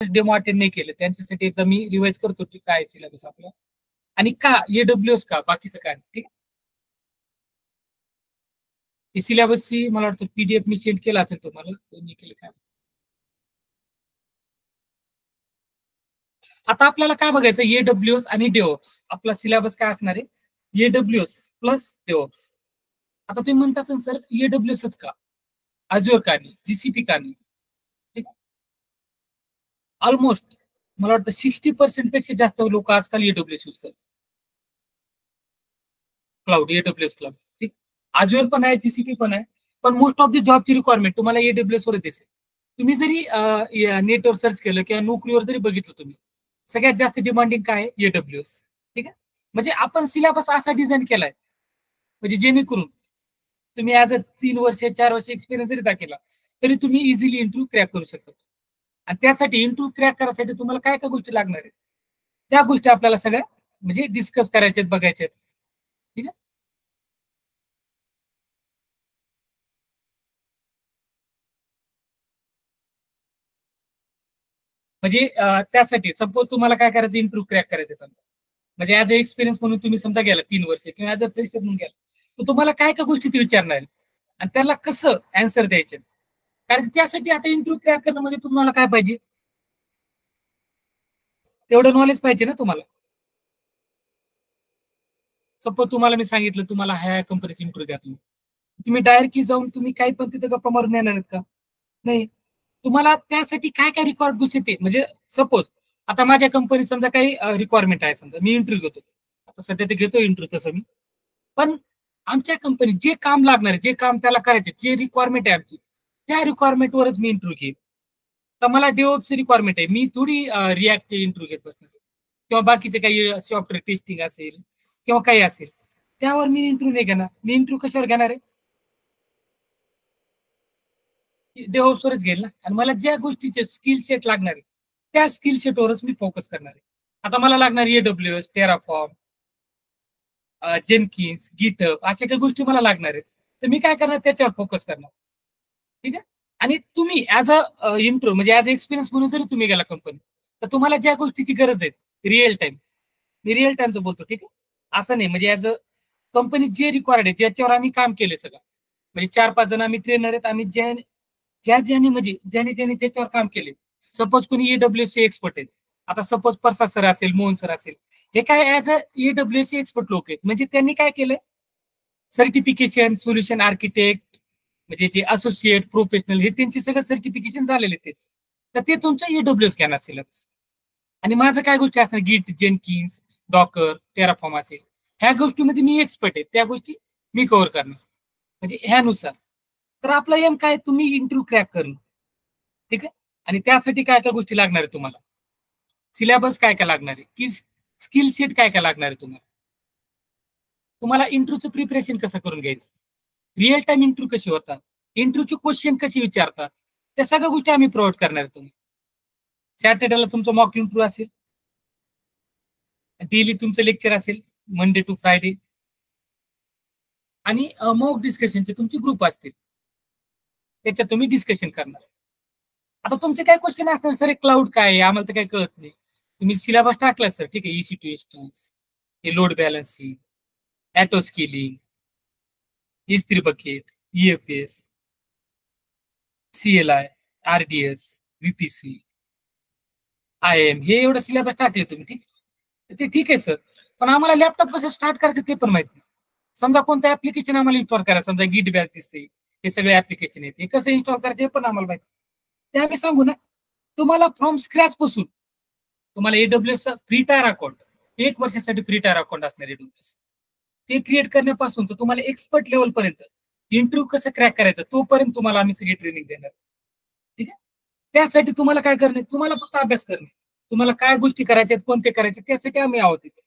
Demo attend नाही केलं त्यांच्यासाठी एकदा मी रिवाइज करतो की काय सिलेबस आपला आणि का AWS का बाकीचं काय. ठीक आहे. सिलेबसची मला वाटतं PDF मी सेंड केला असेल तुम्हाला. केलं काय आता आपल्याला काय बघायचं AWS आणि डेव्हऑप्स. आपला सिलेबस काय असणार आहे AWS प्लस डेव्हऑप्स. आता तुम्ही म्हणता असाल सर AWSच का अझुअर का नाही GCP का नाही. ऑलमोस्ट मला वाटतं 60% पेक्षा जास्त लोक आजकाल AWS यूज करतात. Cloud AWS cloud. ठीक अझुअर पण आहे GCP पण आहे पण मोस्ट ऑफ द जॉबची रिक्वायरमेंट तुम्हाला AWS वर दिसेल. तुम्ही जरी नेटवर सर्च केलं किंवा नोकरीवर जरी बघितलं तुम्ही सगळ्यात जास्त डिमांडिंग काय आहे AWS. ठीक आहे म्हणजे आपण सिलेबस असा डिझाईन केलाय म्हणजे जेणेकरून तुम्ही ऍज अ 3 वर्ष 4 वर्ष एक्सपिरियन्स जरी दाखवला तरी तुम्ही इझिली इंटरव्ह्यू क्रॅक करू शकता. आणि त्यासाठी इंटरव्ह्यू क्रॅक करायसाठी तुम्हाला काय काय गोष्टी लागणार आहेत त्या गोष्टी आपल्याला सगळ्या म्हणजे डिस्कस करायच्या बघायच्या. ठीक आहे म्हणजे त्यासाठी सपोज तुम्हाला काय करायचं इंटरव्ह्यू क्रॅक करायचं समजा म्हणजे ऍज अ एक्सपिरियन्स म्हणून तुम्ही समजा गेला 3 वर्ष किंवा ऍज अ फ्रेशर म्हणून गेला तर तुम्हाला काय काय गोष्टी ते विचारणार आहेत आणि त्याला कसं अँसर द्यायचे. कारण त्यासाठी आता इंटरव्ह्यू क्रॅक करणं म्हणजे तुम्हाला काय पाहिजे तेवढं नॉलेज पाहिजे ना तुम्हाला. सपोज तुम्हाला मी सांगितलं तुम्हाला ह्या कंपनीची इंटरव्ह्यू द्या तुम्ही डायरेक्टली जाऊन तुम्ही काही पण तिथं गप्पा मारून येणार आहेत का नाही. तुम्हाला त्यासाठी काय काय रिक्वायर्ड गोष्टी ते म्हणजे सपोज आता माझ्या कंपनीत समजा काही रिक्वायरमेंट आहे समजा मी इंटरव्ह्यू घेतो आता सध्या ते घेतो इंटरव्ह्यू तसं मी पण आमच्या कंपनीत जे काम लागणार आहे जे काम त्याला करायचे जे रिक्वायरमेंट आहे आमची त्या रिक्वायरमेंटवरच मी इंटरव्ह्यू घेईन. तर मला डेव्हऑप्सची रिक्वायरमेंट आहे मी थोडी रिॲक्टचे इंटरव्ह्यू घेत बसणार किंवा बाकीचे काही सॉफ्टवेअर टेस्टिंग असेल किंवा काही असेल त्यावर मी इंटरव्ह्यू नाही घेणार. मी इंटरव्ह्यू कशावर घेणार आहे डेव्हऑप्सवरच घेईल ना आणि मला ज्या गोष्टीचे स्किल सेट लागणार आहे त्या स्किल सेटवरच मी फोकस करणार आहे. आता मला लागणार AWS टेराफॉर्म जेनकिन्स गिटहब अशा काही गोष्टी मला लागणार आहेत तर मी काय करणार त्याच्यावर फोकस करणार. ठीक आहे आणि तुम्ही ऍज अ इंट्रो म्हणजे ऍज अ एक्सपिरियन्स म्हणून जरी तुम्ही गेला कंपनी तर तुम्हाला ज्या गोष्टीची गरज आहे रिअल टाइम मी रिअल टाइमचं बोलतो. ठीक आहे असं नाही म्हणजे ऍज अ कंपनी जे रिक्वायर्ड आहे ज्याच्यावर आम्ही काम केले सगळं म्हणजे 4-5 जण आम्ही ट्रेनर आहेत आम्ही ज्याने म्हणजे ज्याने त्याच्यावर काम केले. सपोज कोणी AWS चे एक्सपर्ट आहेत आता सपोज प्रसाद सर असेल मोहन सर असेल हे काय ऍज अ AWS चे एक्सपर्ट लोक आहेत म्हणजे त्यांनी काय केलं सर्टिफिकेशन सोल्युशन आर्किटेक्ट म्हणजे जे असोसिएट प्रोफेशनल हे त्यांचे सगळं सर्टिफिकेशन झालेले तेच तर ते तुमचं AWS घेणार सिलेबस. आणि माझं काय गोष्टी असणार गिट जेनकिन्स डॉकर टेराफॉर्म असेल ह्या गोष्टीमध्ये मी एक्सपर्ट आहे त्या गोष्टी मी कव्हर करणार म्हणजे ह्यानुसार. तर आपला एम काय तुम्ही इंटरव्ह्यू क्रॅक करणं. ठीक आहे आणि त्यासाठी काय काय गोष्टी लागणार आहे तुम्हाला सिलेबस काय काय लागणार आहे की स्किल सेट काय काय लागणार आहे तुम्हाला तुम्हाला इंटरव्ह्यूचं प्रिपरेशन कसं करून घ्यायचं रिअल टाइम इंटरव्ह्यू कशी होतात इंटरव्ह्यूचे क्वेश्चन कसे विचारतात त्या सगळ्या गोष्टी आम्ही प्रोव्हाइड करणार आहे. तुम्ही सॅटर्डेला तुमचं मॉक इंटरव्ह्यू असेल डेली तुमचं लेक्चर असेल मंडे टू फ्रायडे आणि मॉक डिस्कशनचे तुमचे ग्रुप असतील त्याच्यात तुम्ही डिस्कशन करणार. आता तुमचे काय क्वेश्चन असणार सर क्लाउड काय आहे आम्हाला तर काही कळत नाही तुम्ही सिलेबस टाकला सर ठीक आहे EC2 इन्स्टन्स हे load balancing auto scaling S3 bucket EFS CLI RDS VPC IAM हे एवढं सिलेबस टाकले तुम्ही ठीक ते ठीक आहे सर पण आम्हाला लॅपटॉप कसं स्टार्ट करायचं ते पण माहिती नाही. समजा कोणतं ऍप्लिकेशन आम्हाला इन्स्टॉल करायचं समजा गिट बॅग दिसते हे सगळे ऍप्लिकेशन आहेत हे कसं इन्स्टॉल करायचं हे पण आम्हाला माहिती ते आम्ही सांगू ना. तुम्हाला फ्रॉम स्क्रॅच पासून तुम्हाला AWS फ्री टायर अकाउंट 1 वर्षासाठी फ्री टायर अकाउंट असणार AWS ते क्रिएट करण्यापासून तर तुम्हाला एक्सपर्ट लेवल पर्यंत इंटरव्ह्यू कसं क्रॅक करायचं तोपर्यंत तुम्हाला आम्ही सगळी ट्रेनिंग देणार. ठीक आहे त्यासाठी तुम्हाला काय करणे तुम्हाला फक्त अभ्यास करणे तुम्हाला काय गोष्टी करायच्यात कोणते करायचे त्यासाठी आम्ही आहोत तिथे.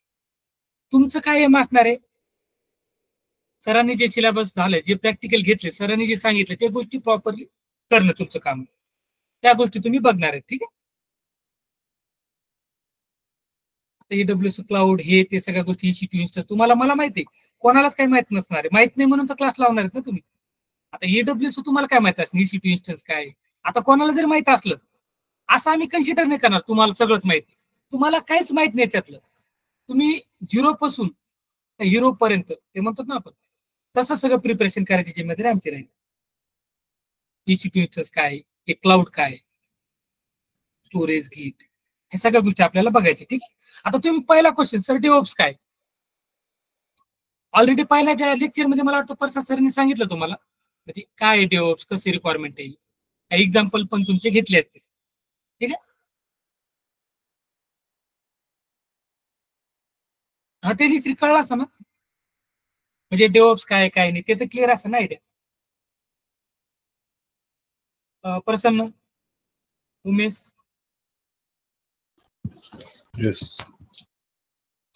तुमचं काय एम असणार आहे सरांनी जे सिलेबस झालं जे प्रॅक्टिकल घेतले सरांनी जे सांगितले ते गोष्टी प्रॉपरली करणं तुमचं काम त्या गोष्टी तुम्ही बघणार आहेत. ठीक आहे AWS क्लाउड हे ते सगळ्या गोष्टी EC2 इन्स्टन्स तुम्हाला मला माहिती आहे कोणालाच काही माहित नसणार आहे माहित नाही म्हणून तर क्लास लावणार आहेत ना तुम्ही. आता AWS तुम्हाला काय माहित असणार EC2 इन्स्टन्स काय आता कोणाला जर माहित असलं असं आम्ही कन्सिडर नाही करणार तुम्हाला सगळंच माहिती, तुम्हाला काहीच माहित नाही त्यातलं, तुम्ही 0 पासून हिरो पर्यंत ते म्हणतात ना आपण, तसं सगळं प्रिपरेशन करायची जिम्मेदारी आमची राहील. EC2 काय, हे क्लाउड काय, स्टोरेज गीट, हे सगळ्या गोष्टी आपल्याला बघायच्या. ठीक आहे. आता तुम्ही पहिला क्वेश्चन, सर डेव्हऑप्स काय, ऑलरेडी पहिल्या लेक्चर मध्ये मला वाटतं प्रसाद सरांनी सांगितलं तुम्हाला, म्हणजे काय आहे डेव्हऑप्स, कसे रिक्वायरमेंट आहे, काही एक्झाम्पल पण तुमचे घेतले असतील. ठीक आहे. हा ते कळलं असं ना, म्हणजे डेव्हऑप्स काय काय नाही ते तर क्लिअर असं ना आयडिया. प्रसन्न, उमेश,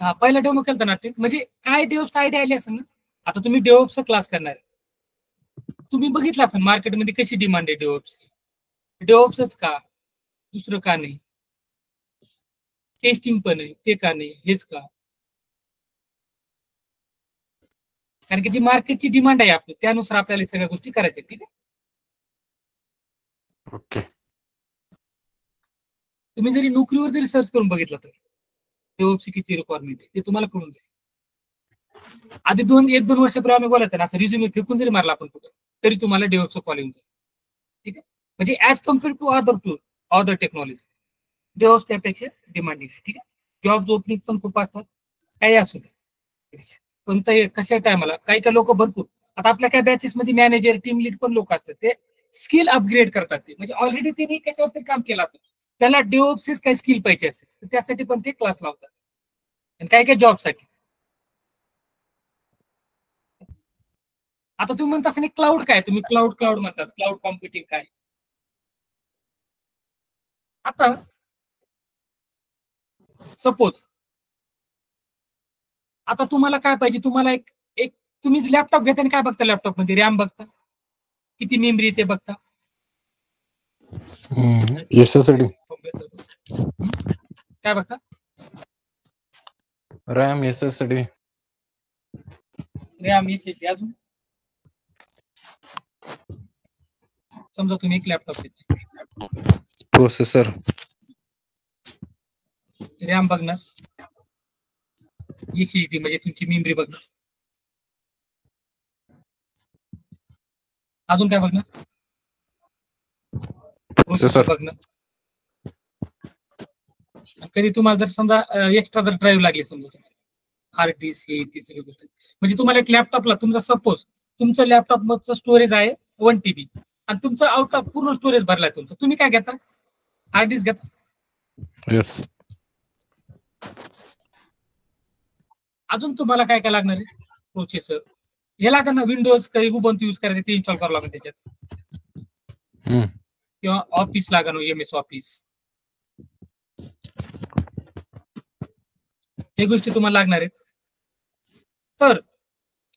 हा पहिला डेमो केलता ना, म्हणजे काय डेव्हऑप्स आयडिया आली असं ना. आता तुम्ही डेव्हऑप्सचा क्लास करणार, तुम्ही बघितला असेल मार्केटमध्ये कशी डिमांड आहे डेव्हऑप्स, डेव्हऑप्सच का, दुसरं का नाही, टेस्टिंग पण आहे ते का नाही, हेच का, कारण की जी मार्केटची डिमांड आहे आपली त्यानुसार आपल्याला सगळ्या गोष्टी करायच्या. ठीक आहे. ओके. तुम्ही जरी नोकरीवर जरी सर्च करून बघितलं तर डेव्हऑप्सची किती रिक्वायरमेंट आहे ते तुम्हाला कळून जाईल. आधी 1-2 वर्षापूर्वी आम्ही बोलायचं ना, असं रिझ्युमे फेकून जरी मारला आपण कुठं तरी तुम्हाला डेव्हऑप्सचं कॉल येऊन जाईल. ठीक आहे. म्हणजे as compare to other technology, DevOps त्यापेक्षा डिमांडिंग आहे. ठीक आहे. जॉब ओपनिंग पण खूप असतात, काही असू दे कोणताही कशा टायमाला, काही काही लोक भरपूर, आता आपल्या काही बॅचेस मध्ये मॅनेजर टीम लीड पण लोक असतात, ते स्किल अपग्रेड करतात, ते म्हणजे ऑलरेडी त्यांनी कशावरती काम केलं असेल, त्याला डेव्हऑप्सच काही स्किल पाहिजे असेल तर त्यासाठी पण ते क्लास लावतात, आणि काही काही जॉबसाठी. आता तुम्ही म्हणता असं क्लाउड काय, तुम्ही क्लाउड क्लाउड म्हणतात, क्लाउड कॉम्प्युटिंग काय. आता सपोज आता तुम्हाला काय पाहिजे, तुम्हाला एक एक तुम्ही लॅपटॉप घेता आणि काय बघता, लॅपटॉप मध्ये रॅम बघता, किती मेमरी ते बघता, SSD काय बघता, रॅम, SSD, रॅम, SSD, अजून समजा तुम्ही एक लॅपटॉप घेता, प्रोसेसर, रॅम बघणार, SSD म्हणजे तुमची मेमरी बघणार, अजून काय बघणार, प्रोसेसर बघणार. कधी तुम्हाला जर समजा एक्स्ट्रा जर ड्राईव्ह लागली, समजा तुम्हाला हार्ड डिस्क हे ती सगळी गोष्ट, म्हणजे तुम्हाला एक लॅपटॉपला तुमचा सपोज तुमचं लॅपटॉप मधचं स्टोरेज आहे 1 TB आणि तुमचं आउट ऑफ पूर्ण स्टोरेज भरलाय तुमचं, तुम्ही काय घेता, हार्ड डिस्क घेता. यस. अजून तुम्हाला काय काय लागणार आहे, प्रोसेसर, हे लागणार ना, विंडोज काही उबंतू यूज करायचं ते इन्स्टॉल करावं लागेल त्याच्यात, किंवा ऑफिस लागणार, MS ऑफिस, हे गोष्टी तुम्हाला लागणार आहेत. तर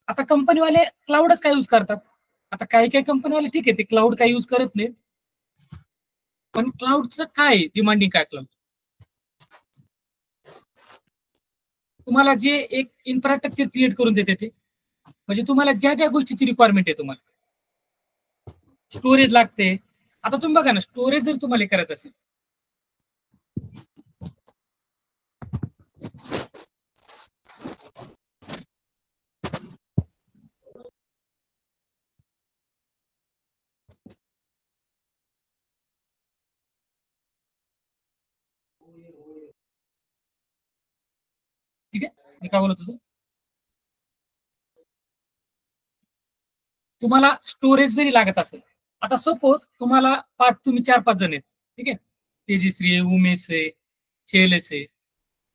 आता कंपनीवाले क्लाउडच काय यूज करतात, आता काही काही कंपनीवाले ठीक आहे ते क्लाउड काय यूज करत नाहीत, पण क्लाउडचं काय डिमांडिंग काय, क्लाउड तुम्हाला जे एक इन्फ्रास्ट्रक्चर क्रिएट करून देते ते, म्हणजे तुम्हाला ज्या ज्या गोष्टीची रिक्वायरमेंट आहे, तुम्हाला स्टोरेज लागते, आता तुम्ही बघा ना, स्टोरेज जर तुम्हाला करायचं असेल, ठीक आहे, मी काय बोलत होतो, तुम्हाला स्टोरेज जरी लागत असेल, आता सपोज तुम्हाला तुम्ही 4-5 जण आहेत, ठीक आहे, तेजश्री आहे, उमेश आहे, शैलेश आहे,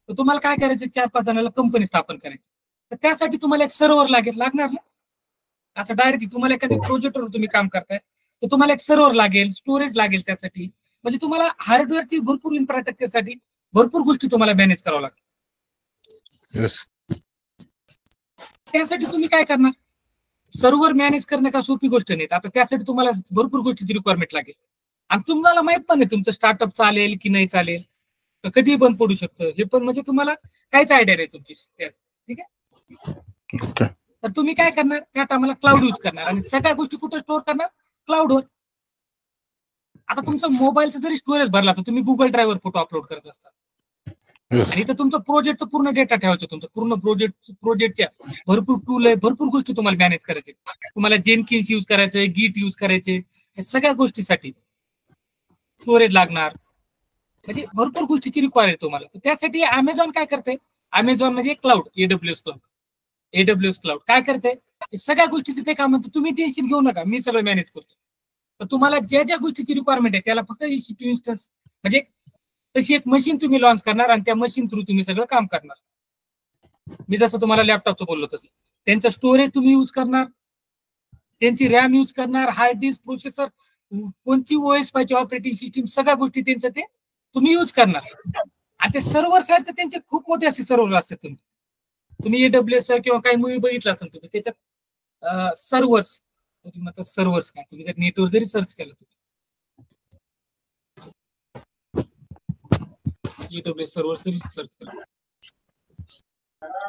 तर तुम्हाला काय करायचं, 4-5 जणांना कंपनी स्थापन करायची, तर त्यासाठी तुम्हाला एक सर्व्हर लागणार ना, असं डायरेक्टली तुम्हाला एखाद्या प्रोजेक्टवर तुम्ही काम करताय तर तुम्हाला एक सर्व्हर लागेल, स्टोरेज लागेल त्यासाठी, म्हणजे तुम्हाला हार्डवेअरची भरपूर इन्फ्रास्ट्रक्चरसाठी भरपूर गोष्टी तुम्हाला मॅनेज करावं लागेल. त्यासाठी तुम्ही काय करणार, सर्व्हर मॅनेज करणं का सोपी गोष्ट नाही, आता त्यासाठी तुम्हाला भरपूर गोष्टीची रिक्वायरमेंट लागेल, आणि तुम्हाला माहित पण नाही तुमचं स्टार्टअप चालेल की नाही चालेल, कधी बंद पडू शकतं, हे पण म्हणजे तुम्हाला काहीच आयडिया नाही तुमची. ठीक आहे. तर तुम्ही काय करणार, त्या टायमाला क्लाउड यूज करणार, आणि सगळ्या गोष्टी कुठे स्टोअर करणार, क्लाउडवर. आता तुमचा मोबाईलचा जरी स्टोरेज भरला तर तुम्ही गुगल ड्राईव्हवर फोटो अपलोड करत असता आणि इथं तुमचं प्रोजेक्टचा पूर्ण डेटा ठेवायचं तुमचं पूर्ण प्रोजेक्टच्या भरपूर टूल आहे, भरपूर गोष्टी तुम्हाला मॅनेज करायचे. तुम्हाला जेनकिन्स यूज करायचंय, गीट यूज करायचे, या सगळ्या गोष्टीसाठी स्टोरेज लागणार, म्हणजे भरपूर गोष्टीची रिक्वायर आहे तुम्हाला. त्यासाठी अमेझॉन काय करते, अमेझॉन म्हणजे क्लाउड, एडब्ल्यूएस क्लाउड काय करते, सगळ्या गोष्टीचं ते काम म्हणतं तुम्ही टेन्शन घेऊ नका, मी सगळं मॅनेज करतो. तर तुम्हाला ज्या ज्या गोष्टीची रिक्वायरमेंट आहे त्याला फक्त EC2 इन्स्टन्स म्हणजे तशी एक मशीन तुम्ही लॉन्च करणार आणि त्या मशीन थ्रू तुम्ही सगळं काम करणार. मी जसं तुम्हाला लॅपटॉपचं बोललो तसं त्यांचं स्टोरेज तुम्ही यूज करणार, त्यांची रॅम यूज करणार, हार्ड डिस्क, प्रोसेसर, कोणती OS पाहिजे, ऑपरेटिंग सिस्टीम, सगळ्या गोष्टी त्यांचं ते तुम्ही यूज करणार. आणि ते सर्व्हर साईड तर त्यांचे खूप मोठे असे सर्व्हर असतात. तुम्ही AWS किंवा काही मूवी बघितला असेल तुम्ही त्याच्यात सर्व्हर्स काय तुम्ही जर नेटवर जरी सर्च केलं तुम्ही AWS सर्व्हर सर्च करा,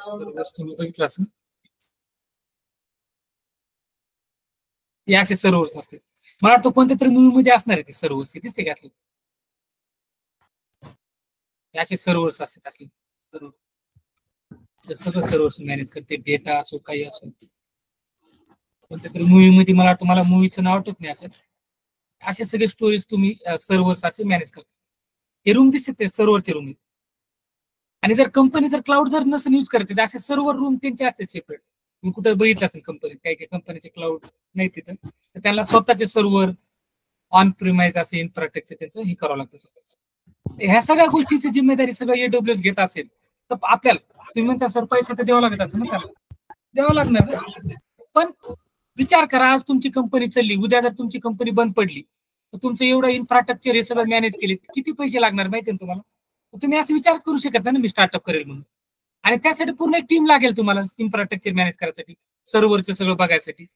सर्व्हर्स तुम्ही बघितलं असेल, हे असे सर्व्हर्स असते. मला वाटतं कोणत्या तरी मूवी मध्ये असणार आहे ते सर्व्हर्स, दिसते का असे सर्व्हर्स असतात, असे सर्व्हर सगळं सर्व्हर्स मॅनेज करते, डेटा असो काही असो. कोणत्या तरी मूवी मध्ये मला वाटतं, मला मूवीचं नाव आठवत नाही, असं असे सगळे स्टोरेज तुम्ही सर्व्हर्स असे मॅनेज करता. हे रूम दिसते ते सर्व्हरचे रूम. आणि जर कंपनी जर क्लाउड जर नसेल यूज करते असे सर्व्हर रूम त्यांचे असते सेपरेट. तुम्ही कुठे बघितलं असेल कंपनीत, काही काही कंपनीचे क्लाउड नाही तिथं, तर त्यांना स्वतःचे सर्व्हर ऑन प्रिमाइज असे इन्फ्रास्ट्रक्चर त्यांचं हे करावं लागतं स्वतःच. ह्या सगळ्या गोष्टीची जिम्मेदारी सगळं AWS घेत असेल तर आपल्याला तुम्ही म्हणता सर पैसे तर द्यावा लागत असेल ना, त्याला द्यावं लागणार. पण विचार करा, आज तुमची कंपनी चालली, उद्या जर तुमची कंपनी बंद पडली तर तुमचं एवढं इन्फ्रास्ट्रक्चर हे सगळं मॅनेज केले किती पैसे लागणार माहिती आहे तुम्हाला. तुम्ही असं विचार करू शकत नाही ना मी स्टार्टअप करेल म्हणून. आणि त्यासाठी पूर्ण एक टीम लागेल तुम्हाला इन्फ्रास्ट्रक्चर मॅनेज करायसाठी, सर्व्हरचं सगळं बघायसाठी.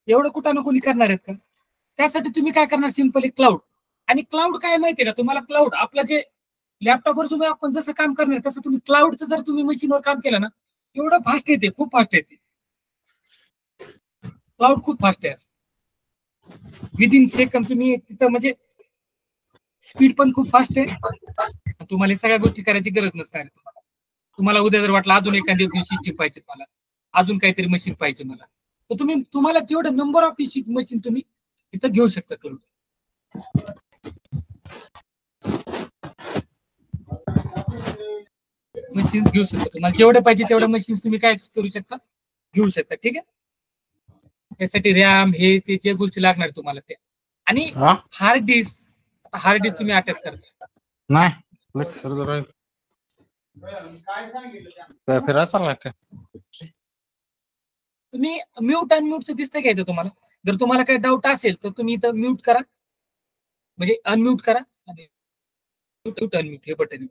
एवढं कुठं ना कोणी करणार आहेत का. त्यासाठी तुम्ही काय करणार, सिंपली क्लाउड. आणि क्लाउड काय माहितीये का तुम्हाला, क्लाउड आपलं जे लॅपटॉपवर तुम्ही आपण जसं काम करणार तसं तुम्ही क्लाउडचं जर तुम्ही मशीनवर काम केलं ना, एवढं फास्ट येते, खूप फास्ट येते. क्लाउड खूप फास्ट आहे, विदिन सेकंड तुम्ही तिथं, म्हणजे स्पीड पण खूप फास्ट आहे. तुम्हाला सगळ्या गोष्टी करायची गरज नसणार. तुम्हाला उद्या जर वाटलं अजून एखादी सिस्टीम पाहिजे, मला अजून काहीतरी मशीन पाहिजे मला, तर तुम्हाला जेवढं नंबर ऑफ मशीन तुम्ही इथं घेऊ शकता क्लाउड. मशीन्स घेऊ शकता, तुम्हाला जेवढे पाहिजे तेवढ्या मशीन्स तुम्ही काय करू शकता, घेऊ शकता. ठीक आहे. त्यासाठी रॅम हे ते जे गोष्टी लागणार तुम्हाला त्या, आणि हार्ड डिस्क तुम्ही अटॅच करता नाही फिरायला चाललाय का तुम्ही. म्यूट अनम्यूटचं दिसतंय का इथं तुम्हाला. जर तुम्हाला काही डाऊट असेल तर तुम्ही इथं म्यूट करा, म्हणजे अनम्यूट करा आणि अनम्यूट हे बटन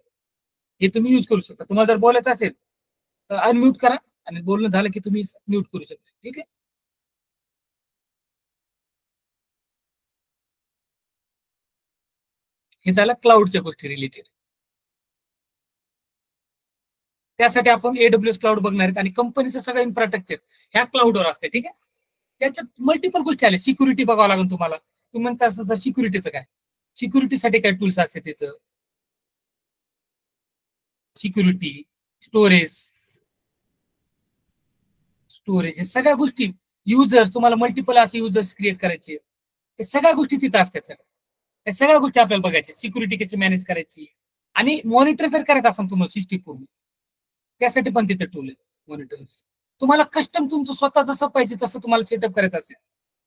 हे तुम्ही यूज करू शकता. तुम्हाला जर बोलायचं असेल तर अनम्यूट करा आणि बोलणं झालं की तुम्ही म्यूट करू शकता. ठीक आहे. हे झालं क्लाउडच्या गोष्टी रिलेटेड. त्यासाठी आपण AWS क्लाउड बघणार आहेत आणि कंपनीचं सगळं इन्फ्रास्ट्रक्चर ह्या क्लाउडवर असते. ठीक आहे. त्याच्यात मल्टिपल गोष्टी आल्या. सिक्युरिटी बघावं लागेल तुम्हाला. तुम्ही म्हणता असं तर सिक्युरिटीचं काय, सिक्युरिटीसाठी काय टूल्स असते त्याचं, सिक्युरिटी, स्टोरेज हे सगळ्या गोष्टी, युजर्स तुम्हाला मल्टिपल असे युजर्स क्रिएट करायचे, हे सगळ्या गोष्टी तिथं असतात. या सगळ्या गोष्टी आपल्याला बघायच्या, सिक्युरिटी कशी मॅनेज करायची आणि मॉनिटर जर करायचं असेल तुम्हाला सिस्टीम पूर्ण, त्यासाठी पण तिथे टूल आहे मॉनिटर्स. तुम्हाला कस्टम तुमचं स्वतः जसं पाहिजे तसं तुम्हाला सेटअप करायचं असेल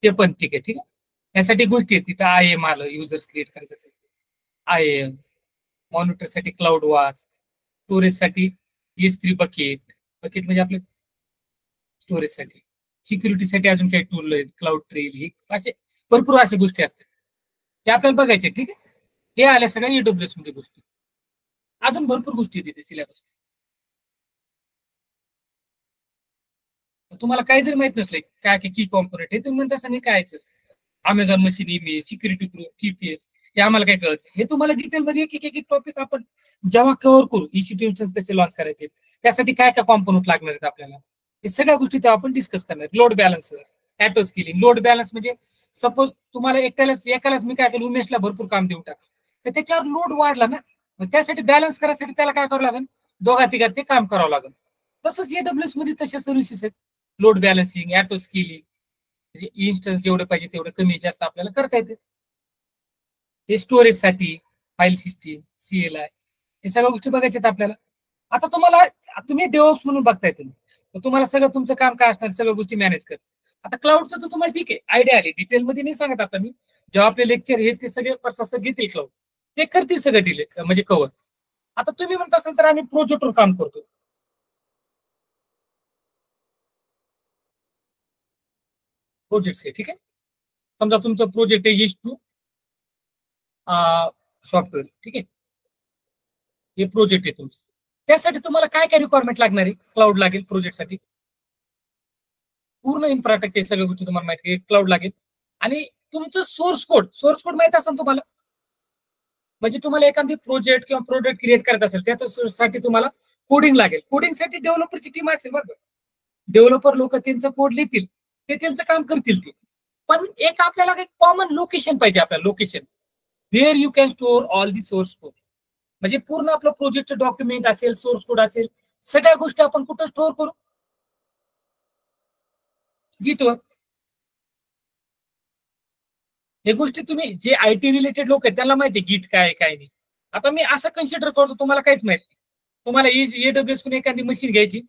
ते पण ठीक आहे. ठीक आहे. यासाठी गोष्टी आहेत तिथं. IAM आलं, युजर्स क्रिएट करायचं असेल IAM, मॉनिटर साठी क्लाउड वॉच, स्टोरेज साठी S3 बकेट म्हणजे आपले स्टोरेज साठी, सिक्युरिटीसाठी अजून काही टूल आहेत, क्लाउड ट्रेल, हे असे भरपूर अशा गोष्टी असतात ते आपल्याला बघायचे. ठीक आहे. हे आल्या सगळ्या AWS मध्ये गोष्टी. अजून भरपूर गोष्टी तिथे सिलेबस. तुम्हाला काही जरी माहित नसले काय की कॉम्पोनेंट हे तुम्ही म्हणता नाही काय sir, Amazon machine image, security proof, TPS, हे आम्हाला काय कळत. हे तुम्हाला डिटेल मध्ये एक एक टॉपिक आपण जेव्हा कव्हर करू, EC2 इन्स्टन्स कसे लॉन्च करायचे, त्यासाठी काय काय कॉम्पोनेंट लागणार आहेत आपल्याला, हे सगळ्या गोष्टी तेव्हा आपण डिस्कस करणार. Load balancer, auto scaling. Load balance म्हणजे सपोज तुम्हाला एकालाच मी काय केलं, उमेशला भरपूर काम देऊ टाक, तर त्याच्यावर लोड वाढला ना, मग त्यासाठी बॅलन्स करायसाठी त्याला काय करावं लागेल, दोघा तिघात ते काम करावं लागेल. तसंच AWS मध्ये तशा सर्व्हिसेस आहेत, लोड बॅलन्सिंग, ऑटो स्केलिंग, म्हणजे इन्स्टन्स जेवढे पाहिजे तेवढे कमी जास्त आपल्याला करता येते. हे स्टोरेजसाठी, फाईल सिस्टीम, CLI, हे सगळ्या गोष्टी बघायच्यात आपल्याला. आता तुम्ही डेव्हऑप्स म्हणून बघताय, तुम्हाला सगळं तुमचं काम काय असणार, सगळ्या गोष्टी मॅनेज कर. आता क्लाउडचं तर तुम्हाला ठीक आहे, आयडिया आली, डिटेलमध्ये नाही सांगत आता मी. जेव्हा आपले लेक्चर हे ते सगळे प्रशासक घेतील क्लाउड, ते करतील सगळं डिले म्हणजे कव्हर. आता तुम्ही म्हणता असाल तर आम्ही प्रोजेक्टवर काम करतो. प्रोजेक्ट आहे, ठीक आहे. समजा तुमचं प्रोजेक्ट आहे टू सॉफ्टवेअर, ठीक आहे, हे प्रोजेक्ट आहे तुमचं. त्यासाठी तुम्हाला काय काय रिक्वायरमेंट लागणार आहे, क्लाउड लागेल प्रोजेक्टसाठी, पूर्ण इन्फ्रास्ट्रक्चर सगळ्या गोष्टी तुम्हाला माहिती आहे, क्लाउड लागेल. आणि तुमचं सोर्स कोड माहित असेल तुम्हाला, म्हणजे तुम्हाला एखादी प्रोजेक्ट किंवा प्रोडक्ट क्रिएट करत असेल त्यासाठी तुम्हाला कोडिंग लागेल. कोडिंगसाठी डेव्हलपरची टीम असेल बरं. डेव्हलपर लोक त्यांचं कोड लिहितील, ते त्यांचं काम करतील ते. पण एक आपल्याला एक कॉमन लोकेशन पाहिजे, आपल्याला location where you can store all the source code. म्हणजे पूर्ण आपलं प्रोजेक्टचं डॉक्युमेंट असेल, सोर्स कोड असेल, सगळ्या गोष्टी आपण कुठं स्टोअर करू, गिटवर. हे गोष्टी तुम्ही जे IT रिलेटेड लोक आहेत त्यांना माहिती आहे गिट काय काय नाही. आता मी असं कन्सिडर करतो, तुम्हाला काहीच माहिती नाही. तुम्हाला AWS कडून एखादी मशीन घ्यायची,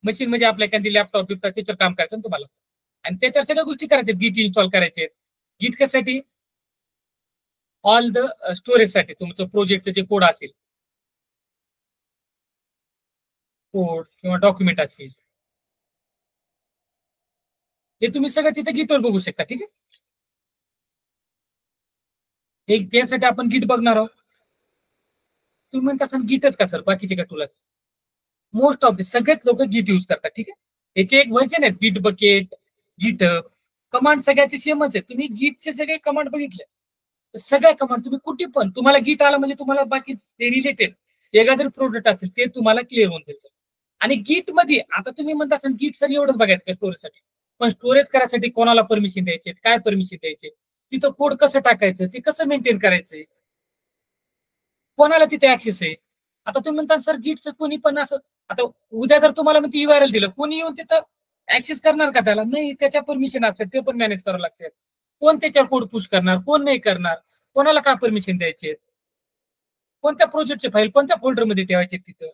मशीन म्हणजे आपल्या एखादी लॅपटॉप त्याच्यावर काम करायचं तुम्हाला, आणि त्याच्यावर सगळ्या गोष्टी करायच्या, गिट इन्स्टॉल करायचे. गिट कशासाठी, ऑल द स्टोरेजसाठी, तुमचं प्रोजेक्टचं जे कोड असेल, कोड किंवा डॉक्युमेंट असेल, हे तुम्ही सगळं तिथे गिटवर बघू शकता, ठीक आहे. एक त्यासाठी आपण गिट बघणार आहोत. तुम्ही म्हणता सर गिटच का सर, बाकीचे का टूल्स, मोस्ट ऑफ द सगळेच लोक गिट यूज करतात, ठीक आहे. याचे एक व्हर्जन आहेत, गिट बकेट, गिट कमांड सगळ्याचे सेमच आहेत. तुम्ही गिटचे सगळे कमांड बघितले, सगळ्या कमांड तुम्ही कुठे पण, तुम्हाला गिट आला म्हणजे तुम्हाला बाकी रिलेटेड एखादं प्रोडक्ट असेल ते तुम्हाला क्लिअर होऊन जाईल. आणि गिट मध्ये आता तुम्ही म्हणता असाल गिट सर एवढंच बघायचं का स्टोरेजसाठी, पण स्टोरेज करायसाठी कोणाला परमिशन द्यायचे, काय परमिशन द्यायचे, तिथं कोड कसं टाकायचं, ते कसं मेंटेन करायचंय, कोणाला तिथे ऍक्सेस आहे. आता तुम्ही म्हणता सर गिटचं कोणी पण असं, आता उद्या जर तुम्हाला मी URL दिलं, कोणी येऊन तिथं ऍक्सेस करणार का त्याला, नाही, त्याच्या परमिशन असतात, ते पण मॅनेज करावं लागतात. कोण त्याच्यावर कोड पुश करणार, कोण नाही करणार, कोणाला काय परमिशन द्यायचे, कोणत्या प्रोजेक्टचे फाईल कोणत्या फोल्डरमध्ये ठेवायचे, तिथं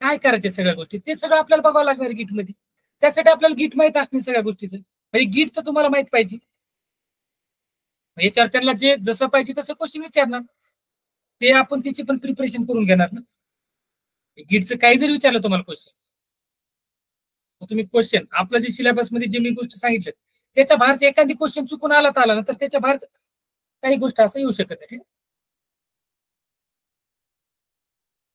काय करायचे, सगळ्या गोष्टी ते सगळं आपल्याला बघावं लागणार गिटमध्ये. त्यासाठी आपल्याला गिट माहित असणे सगळ्या गोष्टीचं, म्हणजे गिट तर तुम्हाला माहित पाहिजे. याच्यावर त्यांना जे जसं पाहिजे तसं क्वेश्चन विचारणार, ते आपण त्याची पण प्रिपरेशन करून घेणार ना. गिटचं काही जरी विचारलं तुम्हाला क्वेश्चन, तुम्ही क्वेश्चन आपलं जे सिलेबस मध्ये जे मी गोष्ट सांगितलं त्याच्या बाहेरचे एखादी क्वेश्चन चुकून आला ना, तर त्याच्या बाहेर काही गोष्ट असं येऊ शकत नाही.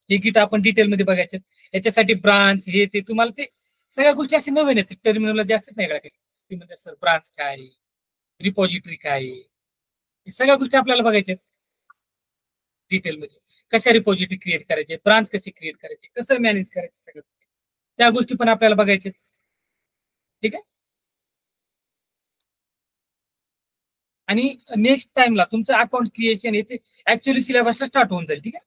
हे गिट आपण डिटेलमध्ये बघायचे. याच्यासाठी ब्रांच हे ते तुम्हाला ते सगळ्या गोष्टी अशा नवीन आहेत, टर्मिनल जास्त नाही का, म्हणजे सर ब्रांच काय, रिपॉझिटरी काय, हे सगळ्या गोष्टी आपल्याला बघायच्या डिटेलमध्ये. कशा रिपॉझिटरी क्रिएट करायचे, ब्रांच कशी क्रिएट करायची, कसं मॅनेज करायचं, सगळं त्या गोष्टी पण आपल्याला बघायच्या, ठीक आहे. आणि नेक्स्ट टाइमला तुमचं अकाउंट क्रिएशन येते ऍक्च्युअली सिलेबसला स्टार्ट होऊन जाईल, ठीक आहे.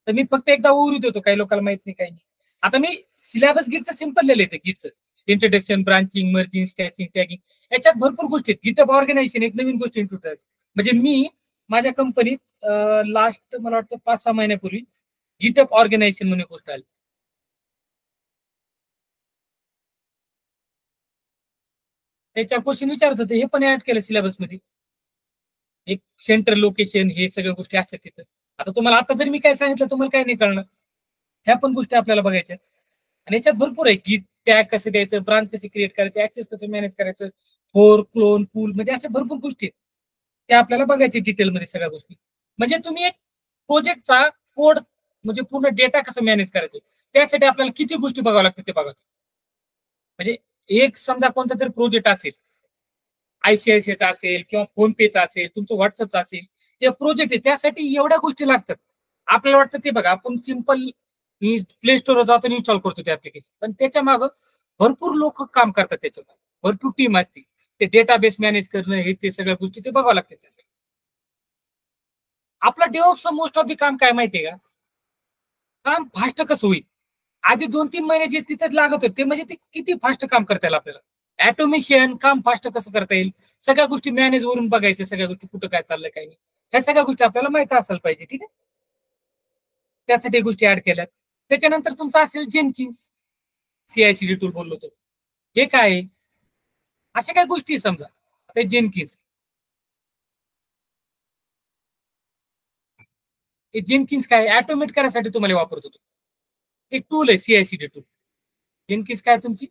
तर मी फक्त एकदा ओव्हरव्ह्यू देतो, काही लोकांना माहित नाही, काही नाही. आता मी सिलेबस गिटचं सिंपल लिहिलं आहे, गिटचं इंट्रोडक्शन, ब्रांचिंग, मर्जिंग, स्टॅचिंग, टॅगिंग, याच्यात भरपूर गोष्टी आहेत. गिटअप ऑर्गनायझेशन एक नवीन गोष्ट इंट्रोड्यूस, म्हणजे मी माझ्या कंपनीत लास्ट मला वाटतं 5-6 महिन्यापूर्वी गिटअप ऑर्गनायझेशन म्हणून गोष्ट आली. त्याच्यावर क्वेश्चन विचारत होते, हे पण ऍड केलं सिलेबसमध्ये. एक सेंट्रल लोकेशन, हे सगळ्या गोष्टी असतात तिथं. आता तुम्हाला आता जर मी काय सांगितलं तुम्हाला काय नाही कळणार, ह्या पण गोष्टी आपल्याला बघायच्या. आणि याच्यात भरपूर आहे, की टॅग कसं द्यायचं, ब्रांच कशी क्रिएट करायचं, ऍक्सेस कसं मॅनेज करायचं, फोर क्लोन पूल, म्हणजे अशा भरपूर गोष्टी आहेत त्या आपल्याला बघायच्या डिटेलमध्ये सगळ्या गोष्टी. म्हणजे तुम्ही एक प्रोजेक्टचा कोड म्हणजे पूर्ण डेटा कसं मॅनेज करायचं, त्यासाठी आपल्याला किती गोष्टी बघावं लागतात ते बघायचं. म्हणजे एक समजा कोणता तरी प्रोजेक्ट असेल, ICICIचा असेल किंवा फोनपेचा असेल, तुमचं व्हॉट्सअपचा असेल, ते प्रोजेक्ट आहे, त्यासाठी एवढ्या गोष्टी लागतात. आपल्याला वाटतं ते बघा, आपण सिंपल प्ले स्टोरवर जातो इन्स्टॉल करतो ते ऍप्लिकेशन, पण त्याच्या मागं भरपूर लोक काम करतात, त्याच्यावर भरपूर टीम असते. ते डेटाबेस मॅनेज करणं, हे ते सगळ्या गोष्टी ते बघावं लागतात. त्यासाठी आपलं डेव्हऑप्स मोस्ट ऑफ द काम काय माहितीये का, काम फास्ट कसं होईल. आधी 2-3 महिने जे तिथेच लागत होते ते म्हणजे ते किती फास्ट काम करता येईल आपल्याला. ऑटोमेशन काम फास्ट कसं करता येईल, सगळ्या गोष्टी मॅनेज वरून बघायचं, सगळ्या गोष्टी कुठं काय चाललंय काय नाही, ह्या सगळ्या गोष्टी आपल्याला माहित असायला पाहिजे. ठीक आहे, त्यासाठी गोष्टी ऍड केल्यात. त्याच्यानंतर तुमचं असेल जेनकिन्स, CI/CD टूल बोललो तो, हे काय आहे, अशा काही गोष्टी समजा. आता जेनकिन्स, हे जेनकिन्स काय ऑटोमेट करायसाठी तुम्हाला वापरत होतो. एक टूल आहे CI/CD टूल. जेनकिन्स काय तुमची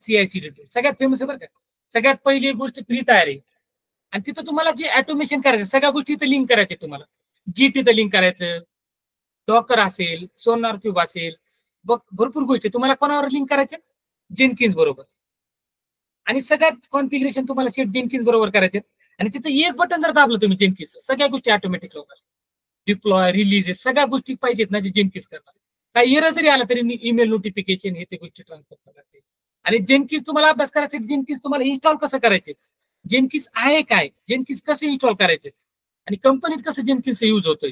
CI/CD टूल सगळ्यात फेमस आहे बरं का. सगळ्यात पहिली एक गोष्ट फ्री तयार आहे, आणि तिथं तुम्हाला जे ऑटोमेशन करायचं सगळ्या गोष्टी इथं लिंक करायचे तुम्हाला. गिट इथं लिंक करायचं, डॉकर असेल, सोनार क्यूब असेल, भरपूर गोष्टी तुम्हाला कोणावर लिंक करायचे, जेनकिन्स बरोबर. आणि सगळ्यात कॉन्फिगरेशन तुम्हाला सेट जेनकिन्स बरोबर करायचे. आणि तिथं एक बटन जर दाबलं तुम्ही जेनकिन्स, सगळ्या गोष्टी ऑटोमॅटिक होतात. डिप्लॉय, रिलीज, सगळ्या गोष्टी पाहिजेत ना जे जेनकिन्स करतात. काही एरर जरी आला तरी ईमेल नोटिफिकेशन हे ते गोष्टी ट्रान्सफर करतात. आणि जेनकिन्स तुम्हाला अभ्यास करायसाठी जेनकिन्स तुम्हाला इन्स्टॉल कसं करायचे, जेनकिन्स आहे काय, जेनकिन्स कसं इन्स्टॉल करायचे, आणि कंपनीत कसं जेनकिन्स युज होतोय,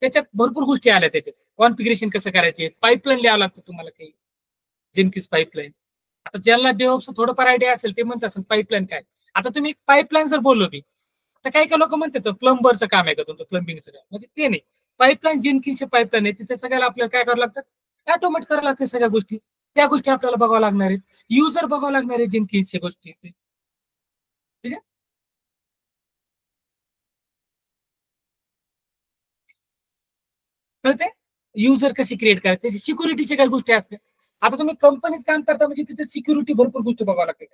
त्याच्यात भरपूर गोष्टी आल्या. त्याच्यात कॉन्फिगरेशन कसं करायचे, पाईपलाईन लिहावं लागतं तुम्हाला काही, जेनकिन्स पाईपलाईन. आता ज्याला डेव्हऑप्स थोडंफार आयडिया असेल ते म्हणत असेल पाईपलाईन काय. आता तुम्ही पाईपलाईन जर बोललो मी, तर काही काही लोक म्हणतात प्लंबरचं काम आहे का तुमचं, प्लंबिंगचं काम, म्हणजे ते नाही. पाईपलाईन जेनकिन्सचे पाईपलाईन आहे, तिथे सगळ्याला आपल्याला काय करावं लागतं, ऑटोमेट करावं लागतं सगळ्या गोष्टी. त्या गोष्टी आपल्याला बघावं लागणार आहेत, युजर बघावं लागणार आहे जेनकिन्सच्या गोष्टी. ठीक आहे, कळते. युजर कशी क्रिएट करायची, त्याची सिक्युरिटीच्या काही गोष्टी असतात. आता तुम्ही कंपनीत काम करता म्हणजे तिथे सिक्युरिटी भरपूर गोष्टी बघावं लागते.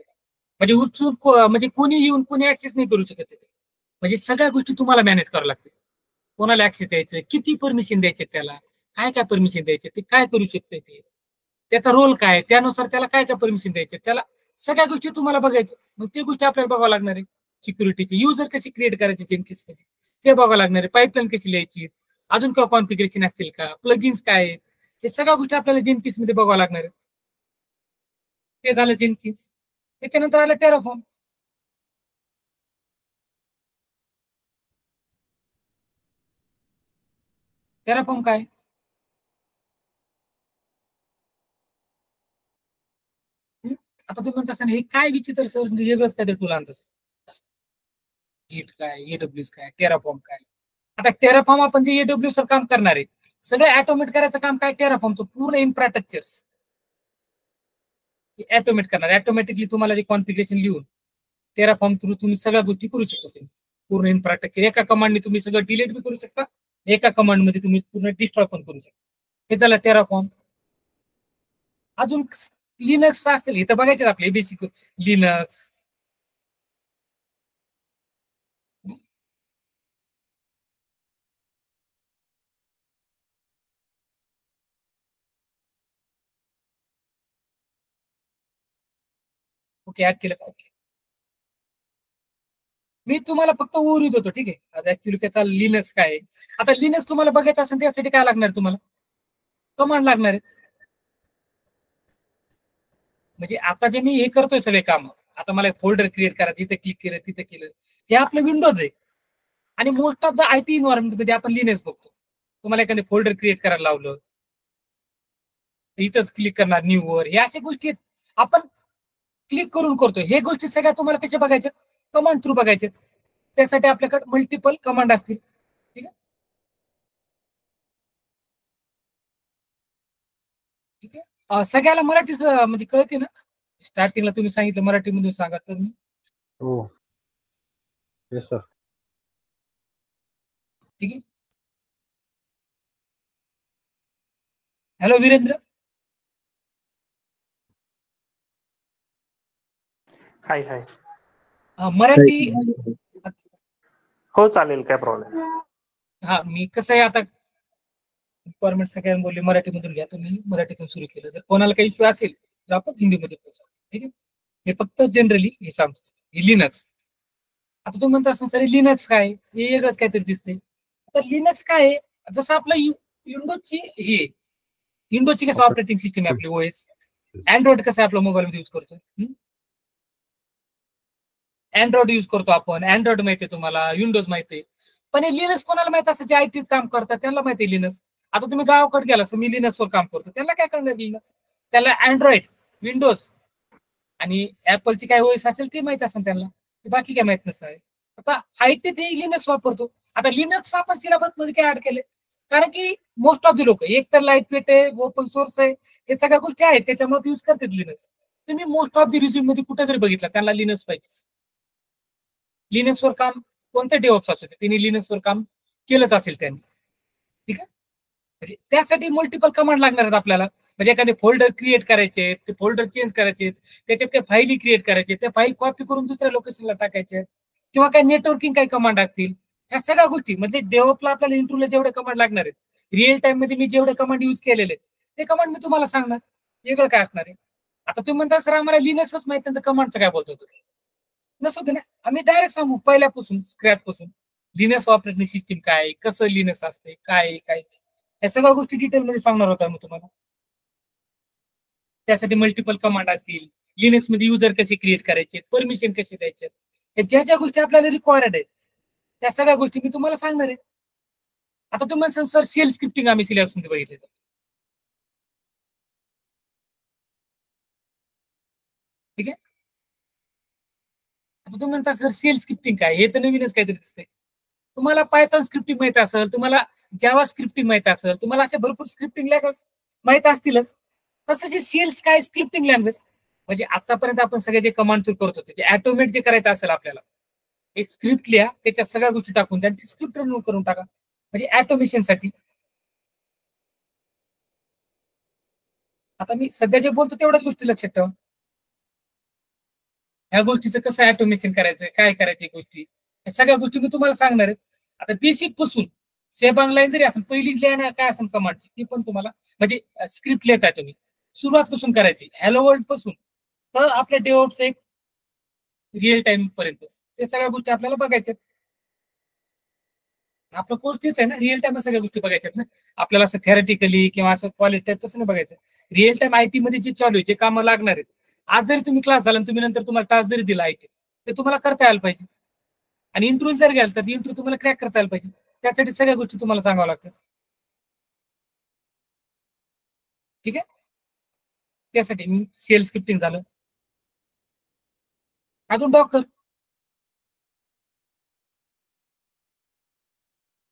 म्हणजे उचलून म्हणजे कोणी येऊन कोणी ऍक्सेस नाही करू शकत तिथे. म्हणजे सगळ्या गोष्टी तुम्हाला मॅनेज करावं लागते. कोणाला ऍक्सेस द्यायचं, किती परमिशन द्यायचे, त्याला काय काय परमिशन द्यायचे, ते काय करू शकते, ते त्याचा रोल काय, त्यानुसार त्याला काय काय परमिशन द्यायचे, त्याला सगळ्या गोष्टी तुम्हाला बघायच्या. मग ते गोष्टी आपल्याला बघावं लागणार आहे. सिक्युरिटीची युजर कशी क्रिएट करायची जेनकिन्स मध्ये ते बघावं लागणार आहे. पाईपलाईन कशी लिहायची, अजून काय कॉन्फिगरेशन असतील का, प्लगिन्स काय आहेत, हे सगळ्या गोष्टी आपल्याला जेनकिन्स मध्ये बघावं लागणार आहे. ते झालं जेनकिन्स. त्याच्यानंतर आलं टेराफॉर्म. टेराफॉर्म काय, आता तुम्ही म्हणता असं हे काय विचित्र सर, म्हणजे वेगळंच काय ते टूल आणत गिट काय, AWS काय, टेराफॉर्म काय. आता टेराफॉर्म आपण जे AWS वर काम करणार आहे, सगळं ऑटोमेट करायचं काम काय, टेराफॉर्मचं पूर्ण इन्फ्रास्ट्रक्चर्स ऑटोमेट करणार. ऑटोमॅटिकली तुम्हाला जे कॉन्फिगरेशन लिहून टेराफॉर्म थ्रू तुम्ही सगळ्या गोष्टी करू शकता. तुम्ही पूर्ण इन्फ्रास्ट्रक्चर एका कमांडने तुम्ही सगळं डिलीट बी करू शकता, एका कमांड मध्ये तुम्ही पूर्ण डिस्ट्रॉय पण करू शकता. हे झालं टेराफॉर्म. अजून लिनक्स असेल, हे तर बघायचे आपले बेसिक लिनक्स. ओके, ऍड केलं का, ओके. मी तुम्हाला फक्त ओव्हरव्ह्यू देतो, ठीक आहे. आता ऍक्च्युली त्याचा लिनक्स काय आहे. आता लिनक्स तुम्हाला बघायचं असेल त्यासाठी काय लागणार तुम्हाला, कमांड लागणार आहे. म्हणजे आता जे मी हे करतोय सगळे काम, आता मला फोल्डर क्रिएट करायचं, इथे क्लिक केलं तिथे केलं, हे आपलं विंडोज आहे. आणि most of the IT environment मध्ये आपण लिनक्स बघतो. तुम्हाला एखादं फोल्डर क्रिएट करायला लावलं, इथंच क्लिक करणार न्यू वर, हे अशा गोष्टी आहेत आपण क्लिक करून करतोय. हे गोष्टी सगळ्या तुम्हाला कशा बघायच्या, कमांड थ्रू बघायचे. त्यासाठी आपल्याकडे मल्टिपल कमांड असतील. ठीक आहे, ठीक आहे. सगळ्याला मराठी म्हणजे कळते ना. स्टार्टिंगला तुम्ही सांगितलं मराठीमधून सांगा, तर मी हो, येस सर. ठीक आहे. हॅलो वीरेंद्र. हाय हाय. मराठी. हो चालेल, काय प्रॉब्लेम. हा, मी कसं आहे आता रिक्वायरमेंट सगळ्यांना बोलले मराठीमधून घ्या, तर मी मराठीतून सुरू केलं. जर कोणाला काही इश्यू असेल तर आपण हिंदीमध्ये पोहोचा. ठीक आहे, मी फक्त जनरली हे सांगतो. लिनक्स, आता तुम्ही म्हणता असं सर लिनक्स काय, हे वेगळंच काहीतरी दिसतंय. तर लिनक्स काय आहे, जसं आपलं विंडोजची हे विंडोजची कसं ऑपरेटिंग सिस्टम आहे आपली OS, अँड्रॉइड कसं आहे आपल्या मोबाईलमध्ये यूज करतो. अँड्रॉइड यूज करतो आपण, अँड्रॉइड माहिती आहे तुम्हाला, विंडोज माहिती आहे, पण हे लिनक्स कोणाला माहित असं जे आयटीत काम करतात त्यांना माहिती आहे लिनक्स. आता तुम्ही गावाकडे गेला मी लिनक्सवर काम करतो, त्यांना काय करणार लिनक्स? त्याला अँड्रॉइड, विंडोज आणि ऍपलची काय ओएस असेल ते माहित असेल त्यांना, बाकी काय माहित नसतं. आता आयटीत हे लिनक्स वापरतो. आता लिनक्स आपण सिलेबस मध्ये काय ऍड केले? कारण की मोस्ट ऑफ द लोक एक तर लाईट वेट आहे, ओपन सोर्स आहे, हे सगळ्या गोष्टी आहेत, त्याच्यामुळे यूज करतात लिनक्स. तुम्ही मोस्ट ऑफ द रिझ्यूम मध्ये कुठे जरी बघितलं त्यांना लिनक्स पाहिजे. लिनक्सवर काम कोणत्या डेव्हॉप्स असू दे, त्यांनी लिनक्सवर काम केलंच असेल त्यांनी. ठीक आहे, म्हणजे त्यासाठी मल्टिपल कमांड लागणार आहेत आपल्याला. म्हणजे एखादे फोल्डर क्रिएट करायचे, ते फोल्डर चेंज करायचे, त्याच्यात काही फाईली क्रिएट करायचे, त्या फाईल कॉपी करून दुसऱ्या लोकेशनला टाकायचे, किंवा काही नेटवर्किंग काही कमांड असतील, ह्या सगळ्या गोष्टी म्हणजे डेव्हलपला आपल्याला इंटरव्ह्यूला जेवढे कमांड लागणार आहेत, रिअल टाइम मध्ये मी जेवढे कमांड यूज केलेले आहेत ते कमांड मी तुम्हाला सांगणार. वेगळं काय असणार आहे? आता तुम्ही म्हणता सर आम्हाला लिनक्सच माहिती नाही तर कमांडचं काय बोलतो तुम्ही? नसू दे ना, आम्ही डायरेक्ट सांगू पहिल्यापासून स्क्रॅच पासून लिनक्स ऑपरेटिंग सिस्टीम काय, कसं लिनक्स असते, काय काय या सगळ्या गोष्टी डिटेलमध्ये सांगणार होता मी तुम्हाला. त्यासाठी मल्टिपल कमांड असतील, लिनक्स मध्ये युजर कसे क्रिएट करायचे, परमिशन कसे द्यायचे, ज्या ज्या गोष्टी आपल्याला रिक्वायर्ड आहेत त्या सगळ्या गोष्टी मी तुम्हाला सांगणार आहे. आता तुम्ही म्हणता सर सेल स्क्रिप्टिंग आम्ही सिलेबस मध्ये बघितले तर, ठीक आहे. आता तुम्ही म्हणता सर सेल स्क्रिप्टिंग काय, हे तर नवीनच काहीतरी दिसतंय. तुम्हाला पायथॉन स्क्रिप्टिंग माहिती असेल, तुम्हाला जावा स्क्रिप्टिंग माहिती असेल, तुम्हाला अशा भरपूर स्क्रिप्टिंग लँग्वेज माहित असतीलच. तसं जे सेल्स काय स्क्रिप्टिंग लँग्वेज म्हणजे आतापर्यंत आपण सगळे जे कमांड थ्रू करत होते, जे ऑटोमेट जे करायचं असेल आपल्याला, एक स्क्रिप्ट लिहा, त्याच्यात सगळ्या गोष्टी टाकून त्यांची स्क्रिप्ट रन करून टाका, म्हणजे ऑटोमेशनसाठी. आता मी सध्या जे बोलतो तेवढ्याच गोष्टी लक्षात ठेवा. ह्या गोष्टीचं कसं ऑटोमेशन करायचं, काय करायची गोष्टी, या सगळ्या गोष्टी मी तुम्हाला सांगणार आहेत. आता बेसिक पासून सेबांग लाईन जरी असेल, पहिलीच लाईन काय असेल कमांडची ती पण तुम्हाला म्हणजे स्क्रिप्ट लिहिताय तुम्ही, सुरुवात पासून करायची हॅलो वर्ल्ड पासून तर आपल्या डेव्हलप्स एक रिअल टाइम पर्यंत ते सगळ्या गोष्टी आपल्याला बघायच्या. आपला कोर्स तेच आहे ना, रिअल टाइम सगळ्या गोष्टी बघायच्यात ना. आपल्याला असं थेरटिकली किंवा असं कॉलेज टाइप तसं नाही बघायचं. रिअल टाइम आयटी मध्ये जे चालू आहे, जे कामं लागणार आहेत, आज जरी तुम्ही क्लास झाला तुम्ही नंतर तुम्हाला टास्क जरी दिला आयटी, ते तुम्हाला करता यायला पाहिजे. आणि इंटरव्ह्यू जर घ्याल तर इंटरव्ह्यू तुम्हाला क्रॅक करता यायला पाहिजे. त्यासाठी सगळ्या गोष्टी तुम्हाला सांगाव्या लागतात. ठीक आहे, त्यासाठी सेल स्क्रिप्टिंग झालं. अजून डॉकर,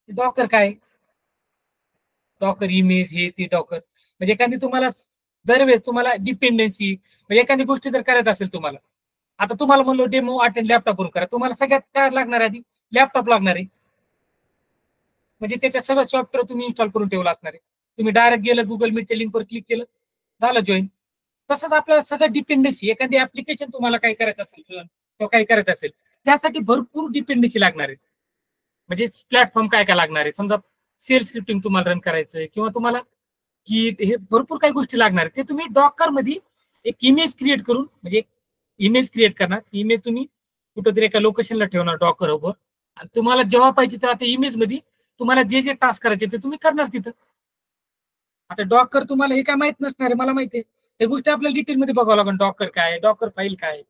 डॉकर काय, डॉकर इमेज हे ते डॉकर म्हणजे एखादी तुम्हाला दरवेळेस तुम्हाला डिपेंडन्सी म्हणजे एखादी गोष्टी जर करायचं असेल तुम्हाला, आता तुम्हाला म्हणलो डेमो अटेंड लॅपटॉपवरून करा, तुम्हाला सगळ्यात काय लागणार आहे? आधी लॅपटॉप लागणार आहे. म्हणजे त्याच्यात सगळं सॉफ्टवेअर तुम्ही इन्स्टॉल करून ठेवलं असणार आहे. तुम्ही डायरेक्ट गेलं गुगल मीटच्या लिंकवर क्लिक केलं, झालं जॉईन. तसंच आपल्याला सगळं डिपेंडन्सी, एखादी ऍप्लिकेशन तुम्हाला काय करायचं असेल किंवा काय करायचं असेल त्यासाठी भरपूर डिपेंडन्सी लागणार आहे. म्हणजे प्लॅटफॉर्म काय काय लागणार आहे, समजा सेल स्क्रिप्टिंग तुम्हाला रन करायचंय किंवा तुम्हाला किट हे भरपूर काही गोष्टी लागणार आहेत. ते तुम्ही डॉकर मध्ये एक इमेज क्रिएट करून म्हणजे इमेज क्रिएट करणार, इमेज तुम्ही कुठेतरी एका लोकेशनला ठेवणार डॉकर वर, आणि तुम्हाला जेव्हा पाहिजे तेव्हा त्या इमेज मध्ये तुम्हाला जे जे टास्क करायचे ते तुम्ही करणार तिथं. आता डॉकर तुम्हाला हे काय माहित नसणार आहे, मला माहिती आहे. हे गोष्टी आपल्याला डिटेलमध्ये बघावं लागेल. डॉकर काय, डॉकर फाईल काय,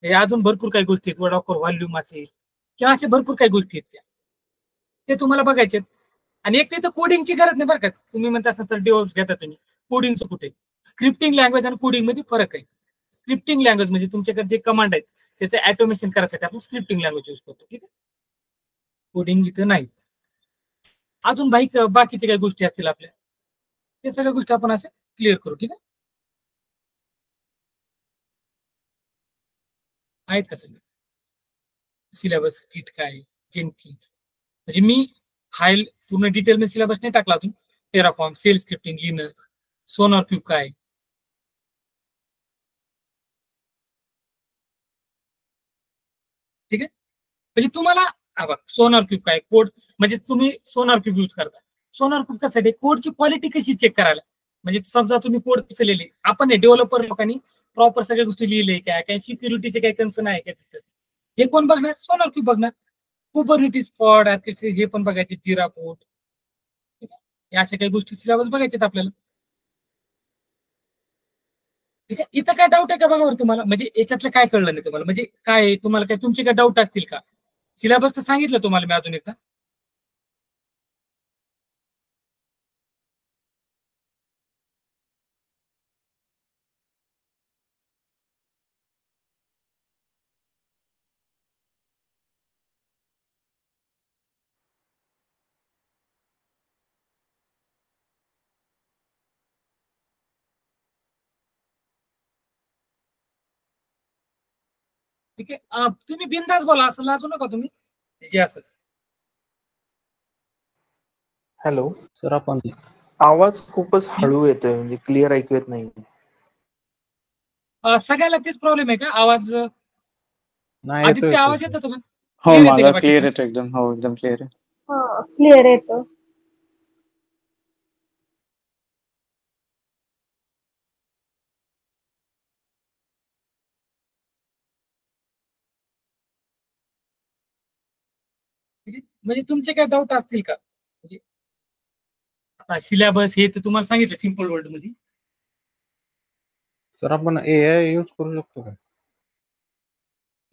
हे अजून भरपूर काही गोष्टी आहेत. डॉकर व्हॉल्यूम असेल किंवा असे भरपूर काही गोष्टी आहेत त्या, ते तुम्हाला बघायचे. आणि एक तिथं कोडिंगची गरज नाही बरं का. तुम्ही म्हणता असं तर डेव्हलप्स घेता तुम्ही, कोडिंगचं कुठे? स्क्रिप्टिंग लँग्वेज आणि कोडिंग मध्ये फरक आहे. स्क्रिप्टिंग लँग्वेज म्हणजे तुमच्याकडे जे कमांड आहेत त्याचं ऑटोमेशन करायसाठी आपण स्क्रिप्टिंग लँग्वेज यूज करतो. ठीक आहे, कोडिंग इथं नाही. अजून बाकीच्या काही गोष्टी असतील आपल्या, ते सगळ्या गोष्टी आपण असं क्लिअर करू. ठीक आहे, आहेत का सगळे सिलेबस किट काय, जेनकिन्स म्हणजे मी हाय पूर्ण डिटेल मध्ये सिलेबस नाही टाकला अजून. टेराफॉर्म, सेल स्क्रिप्टिंग, लिनक्स, सोनार क्यूब काय, ठीक आहे. म्हणजे तुम्हाला सोनार क्यूब काय कोड म्हणजे तुम्ही सोनार क्यूब यूज करता. सोनार क्यूब कशासाठी? कोडची क्वालिटी कशी चेक करायला. म्हणजे समजा तुम्ही कोड कसं लिहिले, आपण डेव्हलपर लोकांनी प्रॉपर सगळ्या गोष्टी लिहिले काय, काही सिक्युरिटीचे काही कन्सर्न आहे का तिथं, हे कोण बघणार? सोनार क्यूब बघणार. कुबरनिटीज पॉड हे पण बघायचे, जिरा पोर्ट, या अशा काही गोष्टी सिलेबस बघायच्यात आपल्याला. ठीक आहे. इथं काय डाऊट आहे का बघा बरं तुम्हाला, म्हणजे याच्यातलं काय कळलं नाही तुम्हाला, म्हणजे काय तुम्हाला काय तुमचे काय डाऊट असतील का? सिलेबस तर सांगितलं तुम्हाला मी अजून एकदा. ठीक आहे. तुम्ही बिनधास्त बोला, असं लाजू नका तुम्ही, जे असेल. हॅलो, सर आपण आवाज खूपच हळू येतोय, म्हणजे क्लिअर ऐकू येत नाही. सगळ्याला तेच प्रॉब्लेम आहे का? आवाज नाही येतोय आदित्य, येतोय आवाज सर. येतो तुम्हाला? हो, क्लिअर येते का मला बाकी क्लिअर पण? येतो एकदम. हो, एकदम क्लिअर आहे. हा, क्लिअर येतो. म्हणजे तुमचे काय डाऊट असतील का? म्हणजे आता सिलेबस हे तर तुम्हाला सांगितलं सिम्पल वर्ड मध्ये. सर आपण AI यूज करू शकतो का?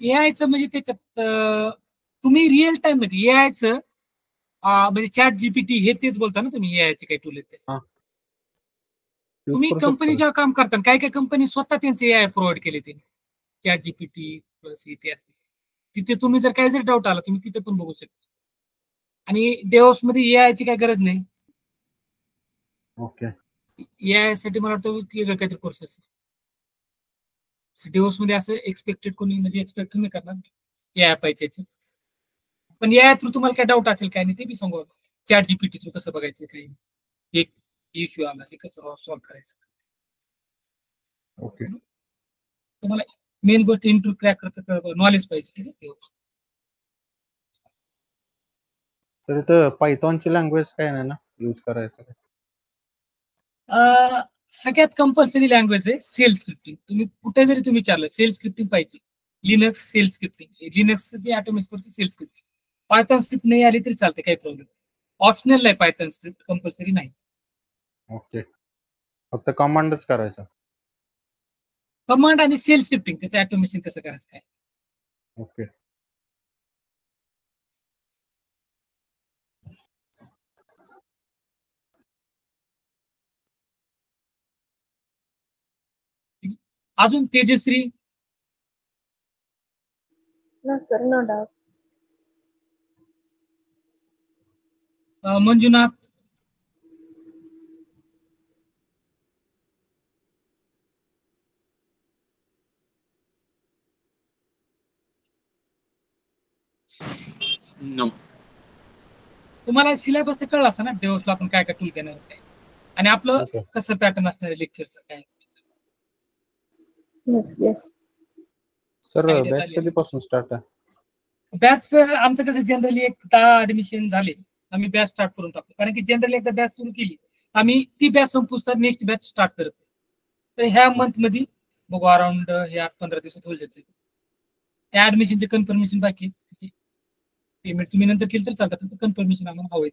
एआयचं म्हणजे त्याच्यात तुम्ही रिअल टाइम मध्ये एआयचं म्हणजे चॅट जीपीटी हे तेच बोलता ना तुम्ही, एआयचे काही टूल आहेत ते. हा, यूज तुम्ही करू कंपनी शकतो का? जेव्हा काम करता, काही काही कंपनी स्वतः त्यांचे एआय प्रोव्हाइड केले त्यांनी, चॅट जीपीटी प्लस इत्यादी. तिथे तुम्ही जर काही जर डाऊट आला तुम्ही तिथे पण बघू शकता. आणि डेव्हऑप्स मध्ये एआयची काही गरज नाही. ओके. एआय साठी मला वाटतं वेगळं काहीतरी कोर्स असेल. डेव्हऑप्स मध्ये असं एक्सपेक्टेड कोणी म्हणजे एक्सपेक्ट नाही करणार एआय पाहिजे. पण या थ्रू तुम्हाला काय डाऊट असेल काय नाही ते मी सांगू. चॅट जीपीटी थ्रू कसं बघायचं, काही एक इश्यू आला हे कसं सॉल्व्ह करायचं. ओके. तुम्हाला मेन गोष्ट इंटरव्ह्यू क्रॅक करतं नॉलेज पाहिजे. तर इथं पायथॉनची लँग्वेज काय नाही ना यूज करायचं? सगळ्यात कंपल्सरी लँग्वेज आहे सेल स्क्रिप्टिंग. तुम्ही कुठे जरी तुम्ही विचारलं सेल स्क्रिप्टिंग पाहिजे, लिनक्स सेल स्क्रिप्टिंग, लिनक्स जे ऑटोमेट करते सेल स्क्रिप्टिंग. पायथॉन स्क्रिप्ट नाही आली तरी चालते, काही प्रॉब्लेम. ऑप्शनल आहे पायथॉन स्क्रिप्ट, कंपल्सरी नाही. ओके, फक्त कमांडच करायचं. कमांड आणि सेल स्क्रिप्टिंग त्याचं ऑटोमेशन कसं करायचं काय. ओके. अजून Tejashri, No, sir, no doubt. Manjunath, no. तुम्हाला सिलेबस तर कळलं असं ना डेव्हलपला आपण काय काय टूल घेणार आहे काय, आणि आपलं हो सर. कसं पॅटर्न असणार आहे लेक्चरचं काय. Yes, yes. Sir Idea batch झाली असेल. कधीपासून स्टार्ट आहे? बॅच आमचं कसं जनरली एक 10 ऍडमिशन झाले आम्ही बॅच स्टार्ट करून टाकतो, कारण की जनरली एकदा बॅच सुरू केली आम्ही ती बॅच संपूस तर नेक्स्ट बॅच स्टार्ट करत. तर ह्या मंथ मध्ये बघू अराउंड या 15 दिवसात होईल जायचं. त्या ऍडमिशनचे कन्फर्मेशन बाकी, पेमेंट तुम्ही नंतर केलं तर चालतं, पण कन्फर्मेशन आम्हाला हवं.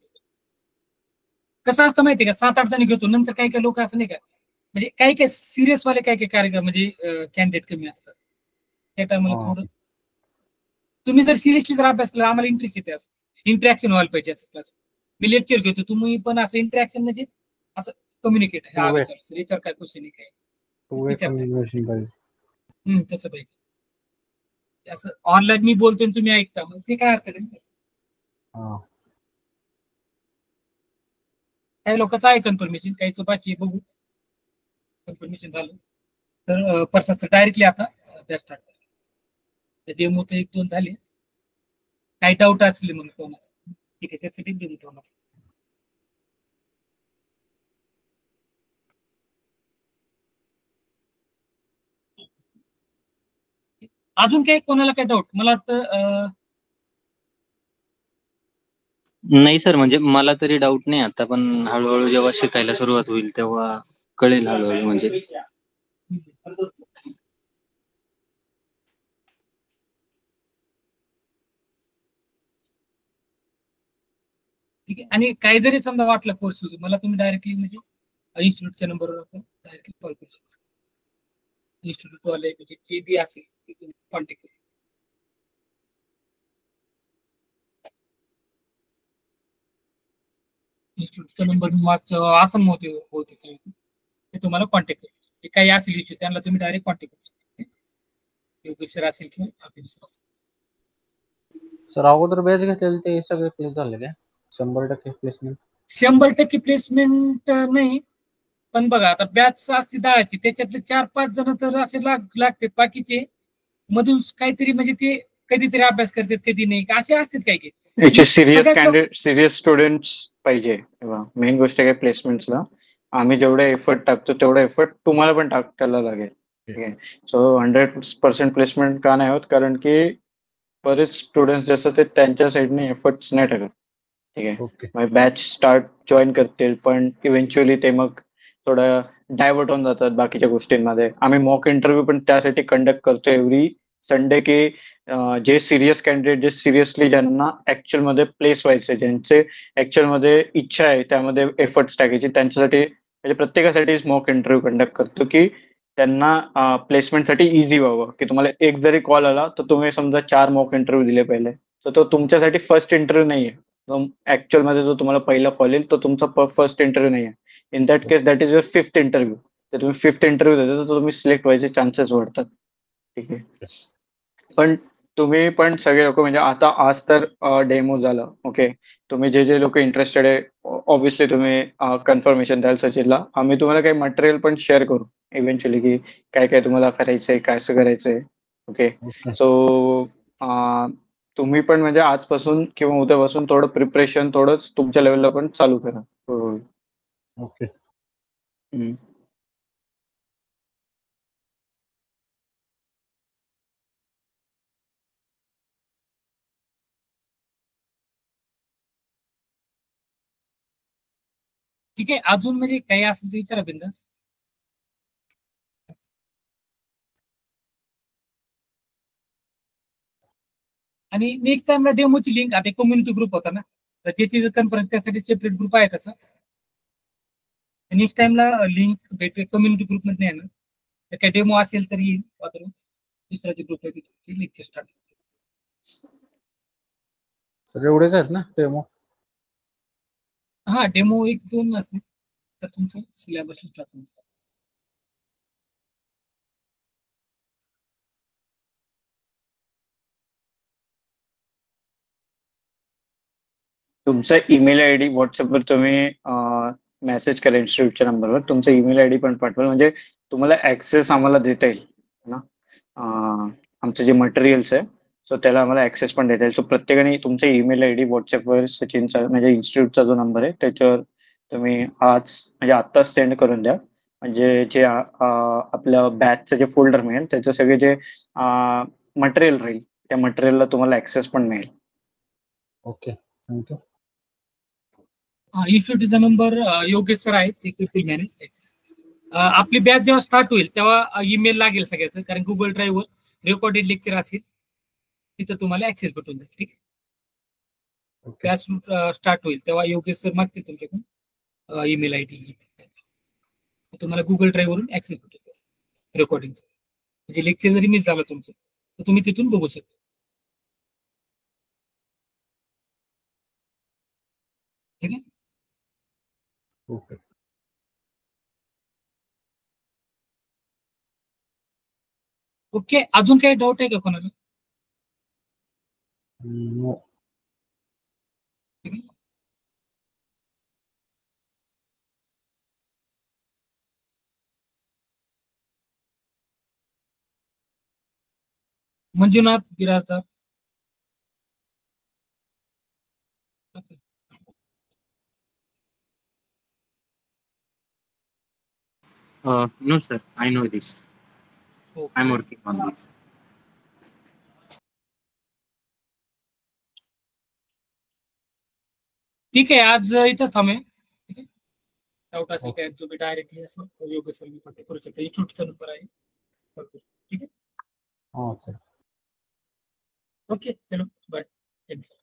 कसं असतं माहितीये का, 7-8 जणी घेतो, नंतर काही काही लोक असं नाही का, म्हणजे काही काही सिरियस वाले काही काही कार्यक्रम म्हणजे कॅन्डिडेट कमी असतात त्या टायमाला हा. थोडं. तुम्ही जर सिरियसली जर अभ्यास केला, आम्हाला इंटरेस्ट येते, असं इंटरॅक्शन व्हायला पाहिजे असं क्लास. मी लेक्चर घेतो, तुम्ही पण असं इंटरॅक्शन म्हणजे असं कम्युनिकेट आहे. हा Two way. विचार याच्यावर काय क्वेश्चन आहे काय टू वे विचारताय. कम्युनिकेशन पाहिजे. तसं पाहिजे. असं ऑनलाईन मी बोलतोय तुम्ही ऐकता, मग ते काय अर्थ आहे. हा. काही लोकांचं आहे कन्फर्मेशन, काहीच बाकी आहे, बघू कन्फर्मेशन झालं तर पर्सन डायरेक्टली आता बॅच स्टार्ट करा. डेमो तर 1-2 झाले, काही डाऊट असले म्हणून कोणाचं ठीक आहे त्यासाठी डेमो ठेवणार. अजून काही कोणाला काय डाऊट? मला वाटतं नाही सर, म्हणजे मला तरी डाऊट नाही आता, पण हळूहळू जेव्हा शिकायला सुरुवात होईल तेव्हा कळेल हळूहळू म्हणजे. ठीक आहे. आणि काही जरी समजा वाटलं कोर्स मला तुम्ही डायरेक्टली म्हणजे इन्स्टिट्यूटच्या नंबरवर आपण डायरेक्टली कॉल करू शकता. इन्स्टिट्यूट वाले म्हणजे जे बी असेल ते तुम्ही कॉन्टॅक्ट करा. इन्स्टिट्यूटचा नंबर असं होते ते तुम्हाला कॉन्टॅक्ट करू. ते काही असेल इश्यू त्यांना तुम्ही डायरेक्ट कॉन्टॅक्ट करू शकता. योगेश सर असेल किंवा अभिनव सर असेल. सर अगोदर बॅच घेतलेले ते सगळे प्लेस झाले काय 100% प्लेसमेंट? 100% प्लेसमेंट नाही, पण बघा आता बॅच असते 10ची, त्याच्यातले 4-5 जण तर असे लागतात, बाकीचे मधून काहीतरी म्हणजे ते कधीतरी अभ्यास करतात कधी नाही, असे असतात काही काही. याचे सिरियस सगळ्यात कॅन्डिडेट सिरियस स्टुडंट्स पाहिजे. मेन गोष्ट काय प्लेसमेंट्सला आम्ही जेवढे एफर्ट टाकतो तेवढा एफर्ट तुम्हाला पण टाकायला लागेल. ठीक आहे. सो 100% प्लेसमेंट का नाही होत, कारण की बरेच स्टुडंट्स जसं ते त्यांच्या साईडने एफर्ट्स नाही टाकत. ठीक आहे. ओके. मग बॅच स्टार्ट जॉईन करतील, पण इव्हेंच्युअली ते मग थोडं डायव्हर्ट होऊन जातात बाकीच्या गोष्टींमध्ये. आम्ही मॉक इंटरव्ह्यू पण त्यासाठी कंडक्ट करतो एव्हरी संडे, की जे सिरियस कॅन्डिडेट, जे सिरियसली ज्यांना ऍक्च्युअल मध्ये प्लेस व्हायचे, ज्यांचे ऍक्च्युअल मध्ये इच्छा आहे त्यामध्ये एफर्ट्स टाकायची, त्यांच्यासाठी म्हणजे प्रत्येकासाठी मॉक इंटरव्ह्यू कंडक्ट करतो, की त्यांना प्लेसमेंटसाठी इझी व्हावं. की तुम्हाला एक जरी कॉल आला तर तुम्ही समजा 4 मॉक इंटरव्ह्यू दिले पहिले, तर तो तुमच्यासाठी फर्स्ट इंटरव्ह्यू नाहीये. ऍक्च्युअल मध्ये जो तुम्हाला पहिला कॉल येईल तो तुमचा फर्स्ट इंटरव्ह्यू नाहीये. In that case that is your 5th interview. तर तुम्ही 5th इंटरव्ह्यू देता तर तुम्ही सिलेक्ट व्हायचे चान्सेस वाढतात. ठीक आहे. पण तुम्ही पण सगळे लोक म्हणजे आता आज तर डेमो झालं. ओके. तुम्ही जे लोक इंटरेस्टेड आहे ऑब्व्हियसली तुम्ही कन्फर्मेशन द्याल सचिनला. आम्ही तुम्हाला काही मटेरियल पण शेअर करू इव्हेंच्युअली, की काय काय तुम्हाला करायचंय, काय असं करायचंय. ओके. ओके. सो तुम्ही पण म्हणजे आजपासून किंवा उद्यापासून थोडं प्रिपरेशन थोडंच तुमच्या लेवलला पण चालू करा. ओके. हम्म. ठीक आहे. अजून म्हणजे काही असेल तर विचारा बिंदास. आणि नेक्स्ट टाइमला डेमोची लिंक, आता कम्युनिटी ग्रुप होता ना, तर ज्याची कन्फरन्स त्यासाठी सेपरेट ग्रुप आहे तसा. नेक्स्ट टाइमला लिंक भेटेल कम्युनिटी ग्रुप मध्ये आहे ना, तर काय डेमो असेल तर येईल. दुसरा जे ग्रुप आहे तिथे लेक्चर स्टार्ट. सर एवढेच आहेत ना डेमो? हा, डेमो 1-2 असतील तर तुमचं सिलेबस स्टार्ट होईल. तुमचा ईमेल आयडी व्हॉट्सअपवर तुम्ही मेसेज करा इन्स्टिट्यूटच्या नंबरवर. तुमचा ईमेल आयडी पण पाठवा, म्हणजे तुम्हाला ऍक्सेस आम्हाला देता येईल ना. आमचं जे मटेरियल्स आहे सो त्याला आम्हाला ऍक्सेस पण देता येईल. सो प्रत्येकाने तुमचा ईमेल आयडी व्हॉट्सअपवर सचिनचा म्हणजे इन्स्टिट्यूटचा जो नंबर आहे त्याच्यावर तुम्ही आज म्हणजे आत्ताच सेंड करून द्या. म्हणजे जे आपल्या बॅचचं जे फोल्डर मिळेल त्याचे सगळे जे मटेरियल राहील त्या मटेरियलला तुम्हाला ऍक्सेस पण मिळेल. ओके. थँक्यू. इन्स्टिट्यूटचा नंबर योगेश सर आहेत, ते करतील मॅनेज. आपली बॅच जेव्हा स्टार्ट होईल तेव्हा ईमेल लागेल सगळ्याचं, कारण गुगल ड्राईव्हवर रेकॉर्डेड लेक्चर असेल तिथं तुम्हाला ऍक्सेस भेटून जाईल. ठीक आहे. ओके. बॅच स्टार्ट होईल तेव्हा योगेश सर मागतील तुमच्याकडून ईमेल आयडी. तुम्हाला गुगल ड्राईव्हवरून ऍक्सेस भेटून रेकॉर्डिंगचं. म्हणजे लेक्चर जरी मिस झालं तुमचं तर तुम्ही तिथून बघू शकता. ठीक आहे. ओके. ओके. अजून काही डाऊट आहे का कोणाला? नो. ठीक आहे. Manjunath Birajdar. No, sir. I know this. I'm working on it. ठीक आहे. आज इथं थांबे. ठीक आहे. डाऊट असेल ओके. काय तुम्ही डायरेक्टली असं योगेश सर कॉन्टॅक्ट करू शकता. इन्स्टिट्यूटचा नंबर आहे. ठीक आहे. हां सर. ओके. चलो बाय. थँक्यू.